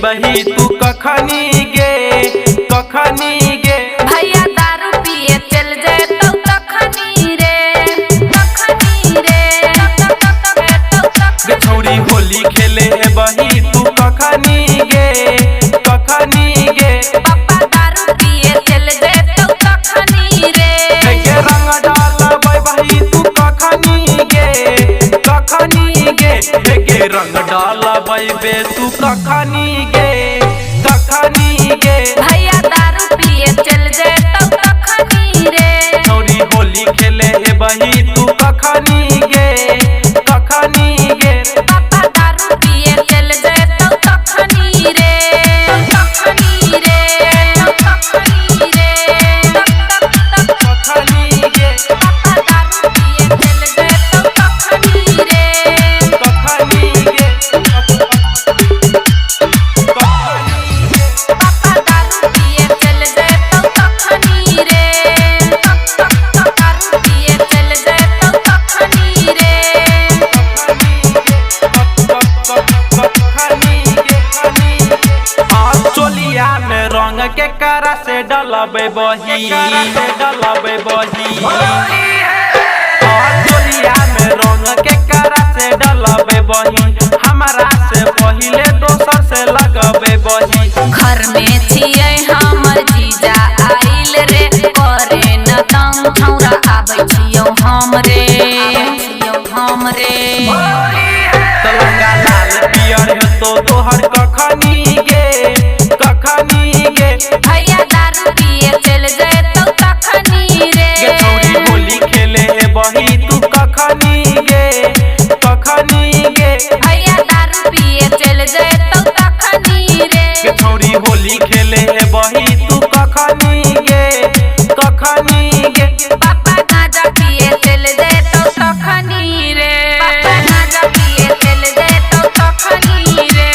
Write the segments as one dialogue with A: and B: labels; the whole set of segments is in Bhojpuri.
A: बही तू कखनी गे कखनी गे।
B: भैया दारू पिए चल जाए तो कखनी रे
A: गे छौरी होली खेले बही तू कखनी गे कखनी गे।
B: पापा दारू पिए चल जाए तो कखनी रे
A: गे रंग डालबै बही तू कखनी गे कखनी गे। गे रंग डालबै बे तू कखनी गे कखनी गे।
B: भैया दारू पिए चल जाए तो कखनी रे
A: छौरी होली खेले बही तू कखनी गे कखनी गे।
B: पापा दारू पिए चल जाए तो कखनी रे कखनी रे कखनी रे
A: कखनी गे
B: पापा दारू पिए चल जाए तो कखनी रे
A: कखनी गे
B: पापा दारू पिए चल जाए तो कखनी रे दारू पिए चल जाए तो कखनी रे
A: चोलिया में रंग के करा से डलबे बही डलबे बही। चोलिया में रंग के करा से डलबे बही हमारा से पहिले दोसर से लगबे बही।
B: घर में छियै हमर जीजा आइल रे करे न तंग छौरा आबै छियौ हमरे
A: तलंगा लाल पियर तो तोहर कखनी गे कखनी गे।
B: भैया दारू पिए चल जाए तो कखनी रे
A: गे छौरी होली खेले बही तू कखनी गे कखनी गे।
B: भैया दारू पिए चल जाए तो कखनी रे
A: गे छौरी होली खेले बही तू कखनी गे कखनी गे।
B: पापा गांजा पिए चल जाए तो कखनी रे पापा गांजा पिए चल जाए तो कखनी रे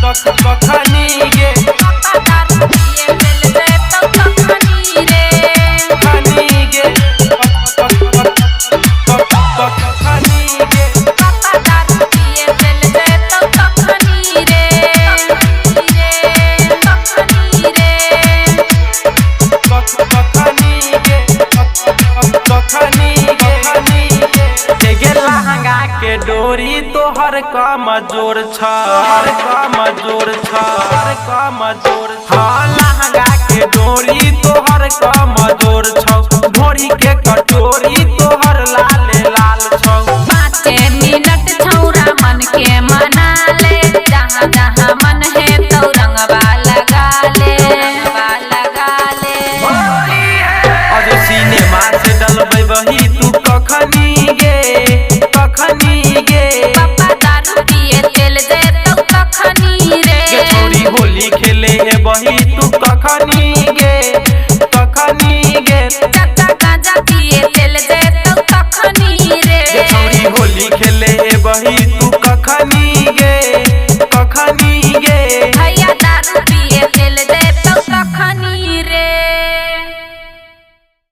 A: कखनी गे
B: पापा दारू पिए चल जाए तो कखनी रे
A: कखनी गे कखनी गे
B: पापा दारू पिए चल जाए तो कखनी रे कखनी रे
A: कखनी गे कखनी गे। गे लहंगा के डोरी तोहर कमजोर छ कमजोर छ कमजोर। हाँ लहंगा के डोरी तोहर कमजोर छ